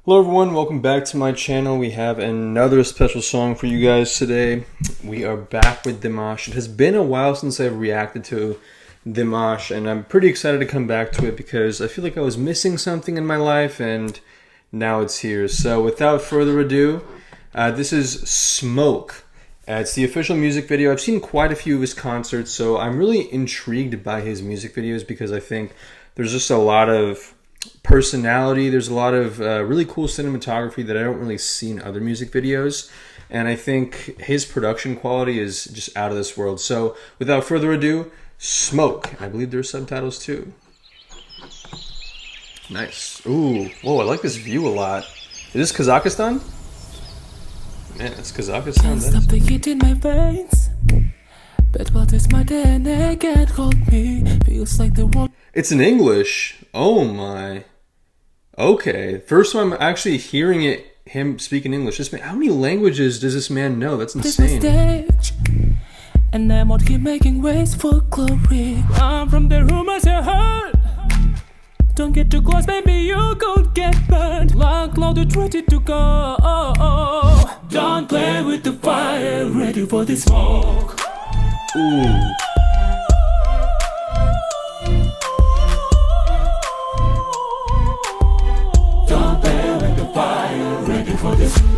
Hello everyone, welcome back to my channel. We have another special song for you guys today. We are back with Dimash. It has been a while since I've reacted to Dimash, and I'm pretty excited to come back to it because I feel like I was missing something in my life and now it's here. So without further ado, this is Smoke. It's the official music video. I've seen quite a few of his concerts, so I'm really intrigued by his music videos because I think there's just a lot of personality. There's a lot of really cool cinematography that I don't really see in other music videos, and I think his production quality is just out of this world. So without further ado, Smoke. I believe there's subtitles too. Nice. Ooh, whoa, I like this view a lot. Is this Kazakhstan? Man, it's Kazakhstan. Can't stop the heat in my veins, but what is my DNA can't hold me. Feels like the world. It's in English. Oh my. Okay. First time I'm actually hearing him speak in English. This man, how many languages does this man know? That's insane. Stage, and I won't keep making ways for glory. I'm from the rumors you heard. Don't get too close, baby, you could get burned. Like clouded, ready to go. Don't play with the fire, ready for the smoke. Ooh. Don't play with the fire, ready for the smoke.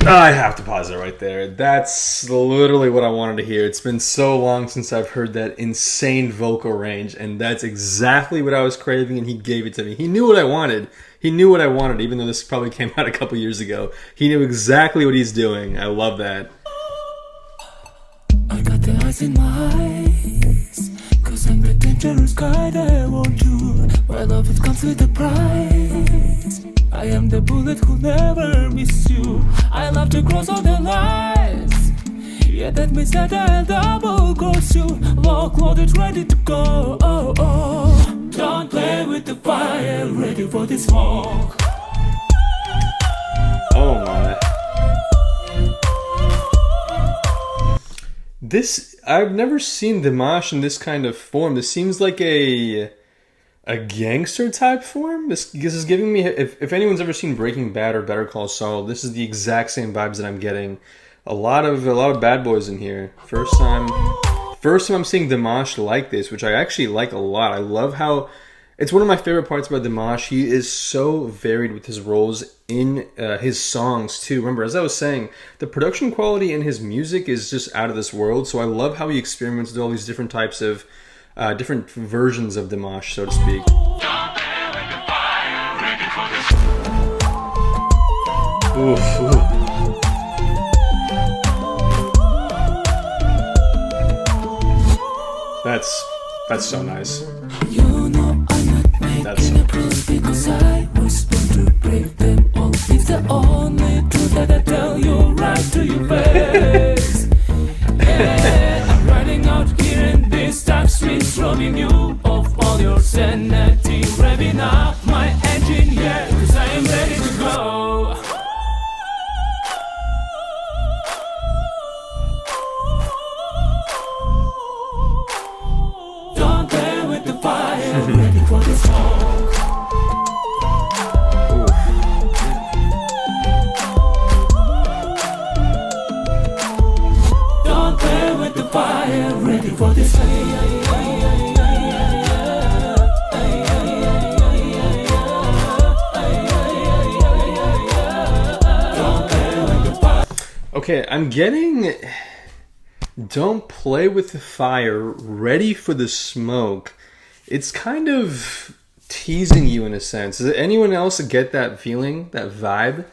I have to pause it right there. That's literally what I wanted to hear. It's been so long since I've heard that insane vocal range, and that's exactly what I was craving, and he gave it to me. He knew what I wanted. He knew what I wanted, even though this probably came out a couple years ago. He knew exactly what he's doing. I love that. I got the eyes in my eyes, cause I'm the dangerous guy that I won't do. My love, it comes with a price. I am the bullet who'll never miss you. I love to cross all the lines. Yeah, that means that I'll double cross you. Lock, loaded, ready to go. Don't play with the fire, ready for the smoke. Oh my. I've never seen Dimash in this kind of form. This seems like a gangster type form. This is giving me, if anyone's ever seen Breaking Bad or Better Call Saul, this is the exact same vibes that I'm getting. A lot of bad boys in here. First time I'm seeing Dimash like this, which I actually like a lot. I love how it's one of my favorite parts about Dimash. He is so varied with his roles in his songs too. Remember, as I was saying, the production quality in his music is just out of this world. So I love how he experiments with all these different types of different versions of Dimash, so to speak. Ooh. That's so nice. You know I'm not making a proof because I was born to break them all. It's the only truth that I tell you right to your face. Yeah, I'm riding out here in these dark streets, robbing you of all your sanity, revving up my engine, yeah, cause I am ready to go. Don't play with the fire, ready for the smoke. Don't play with the fire, ready for the smoke. Okay, I'm getting don't play with the fire, ready for the smoke. It's kind of teasing you in a sense. Does anyone else get that feeling, that vibe?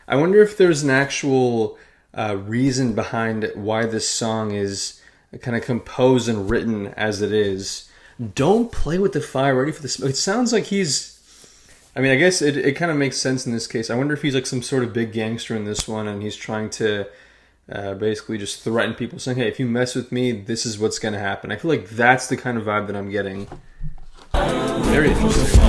I wonder if there's an actual reason behind why this song is kind of composed and written as it is. Don't play with the fire, ready for the smoke. It sounds like I mean, I guess it kind of makes sense in this case. I wonder if he's like some sort of big gangster in this one, and he's trying to basically just threaten people, saying, hey, if you mess with me, this is what's going to happen. I feel like that's the kind of vibe that I'm getting. Very interesting.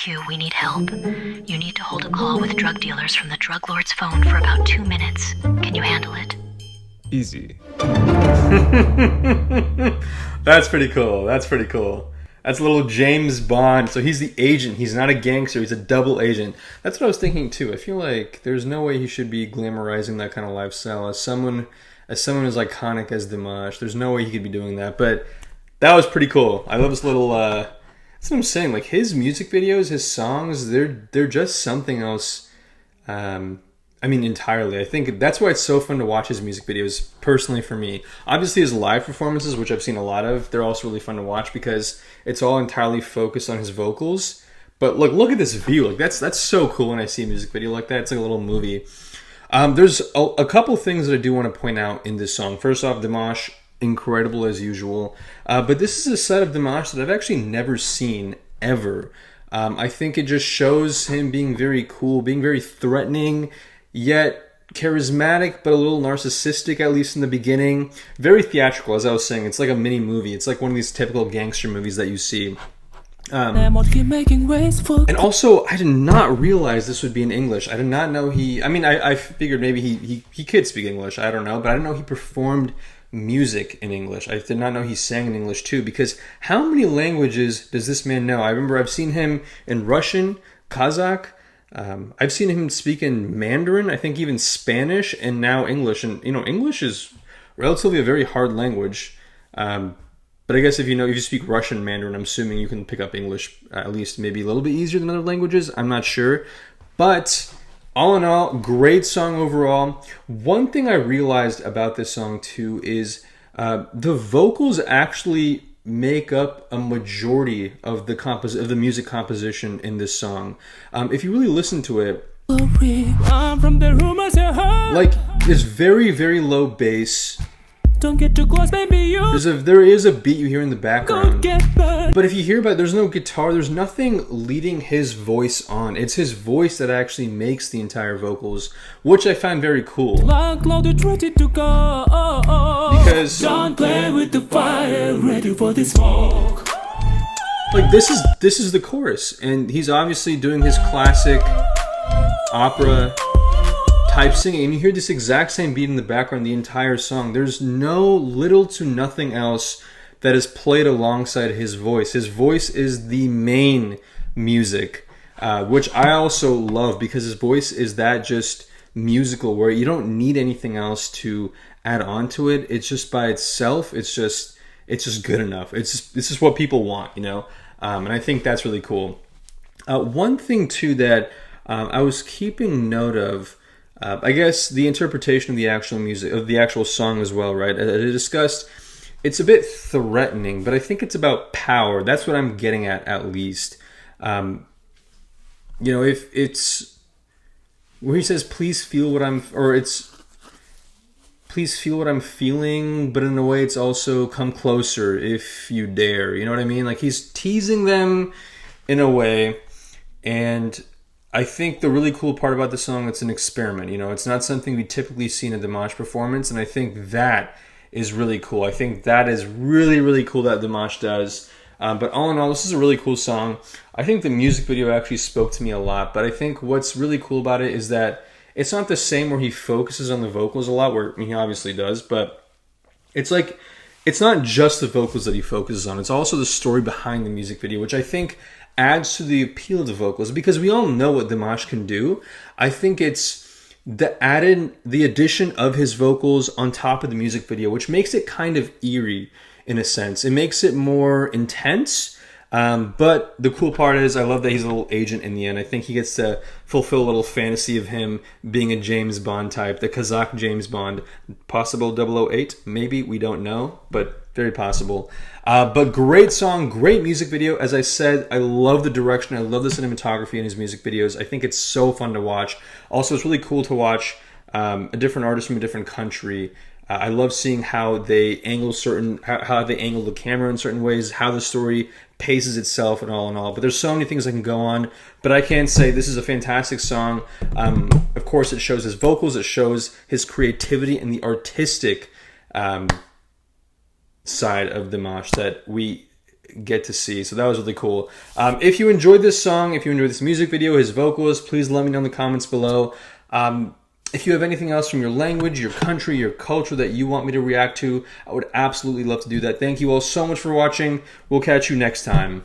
Q, we need help. You need to hold a call with drug dealers from the drug lord's phone for about 2 minutes. Can you handle it? Easy. That's pretty cool. That's pretty cool. That's a little James Bond. So he's the agent. He's not a gangster. He's a double agent. That's what I was thinking too. I feel like there's no way he should be glamorizing that kind of lifestyle. As someone as iconic as Dimash, there's no way he could be doing that. But that was pretty cool. I love this little. That's what I'm saying. Like his music videos, his songs, they're just something else. I mean, entirely. I think that's why it's so fun to watch his music videos, personally for me. Obviously, his live performances, which I've seen a lot of, they're also really fun to watch because it's all entirely focused on his vocals. But look at this view. Like that's so cool when I see a music video like that. It's like a little movie. There's a couple things that I do want to point out in this song. First off, Dimash, incredible as usual. But this is a side of Dimash that I've actually never seen ever. I think it just shows him being very cool, being very threatening, yet charismatic, but a little narcissistic, at least in the beginning. Very theatrical, as I was saying. It's like a mini movie. It's like one of these typical gangster movies that you see. And also, I did not realize this would be in English. I did not know I figured maybe he could speak English. I don't know. But I didn't know he performed music in English. I did not know he sang in English too, because how many languages does this man know? I remember I've seen him in Russian, Kazakh, I've seen him speak in Mandarin, I think even Spanish, and now English. And English is relatively a very hard language. But I guess if you speak Russian, Mandarin, I'm assuming you can pick up English at least maybe a little bit easier than other languages. I'm not sure. But all in all, great song overall. One thing I realized about this song too is the vocals actually make up a majority of the music composition in this song. If you really listen to it, like it's very, very low bass. Don't get too close, baby. There is a beat you hear in the background, but if you hear about it, there's no guitar, there's nothing leading his voice on. It's his voice that actually makes the entire vocals, which I find very cool. Because don't play with the fire, ready for the smoke. Like this is the chorus, and he's obviously doing his classic opera type singing, and you hear this exact same beat in the background the entire song. There's little to nothing else that is played alongside his voice. His voice is the main music, which I also love because his voice is that just musical where you don't need anything else to add on to it. It's just by itself. It's just good enough. This is what people want, and I think that's really cool. One thing too that I was keeping note of. I guess the interpretation of the actual music, of the actual song as well, right? As I discussed, it's a bit threatening, but I think it's about power. That's what I'm getting at least. If it's where he says, please feel what I'm feeling, but in a way it's also come closer if you dare. You know what I mean? Like he's teasing them in a way, and I think the really cool part about the song, it's an experiment. It's not something we typically see in a Dimash performance, and I think that is really cool. I think that is really, really cool that Dimash does. But all in all, this is a really cool song. I think the music video actually spoke to me a lot, but I think what's really cool about it is that it's not the same where he focuses on the vocals a lot, where he obviously does, but it's like, it's not just the vocals that he focuses on. It's also the story behind the music video, which I think adds to the appeal of the vocals, because we all know what Dimash can do. I think it's the addition of his vocals on top of the music video, which makes it kind of eerie in a sense. It makes it more intense. But the cool part is I love that he's a little agent in the end. I think he gets to fulfill a little fantasy of him being a James Bond type, the Kazakh James Bond, possible 008, maybe, we don't know, but very possible. But great song, great music video. As I said, I love the direction. I love the cinematography in his music videos. I think it's so fun to watch. Also, it's really cool to watch a different artist from a different country. I love seeing how they angle how they angle the camera in certain ways, how the story paces itself, and all in all. But there's so many things I can go on. But I can say this is a fantastic song. Of course, it shows his vocals. It shows his creativity and the artistic side of Dimash that get to see. So that was really cool. If you enjoyed this song, if you enjoyed this music video, his vocals, please let me know in the comments below. If you have anything else from your language, your country, your culture that you want me to react to, I would absolutely love to do that. Thank you all so much for watching. We'll catch you next time.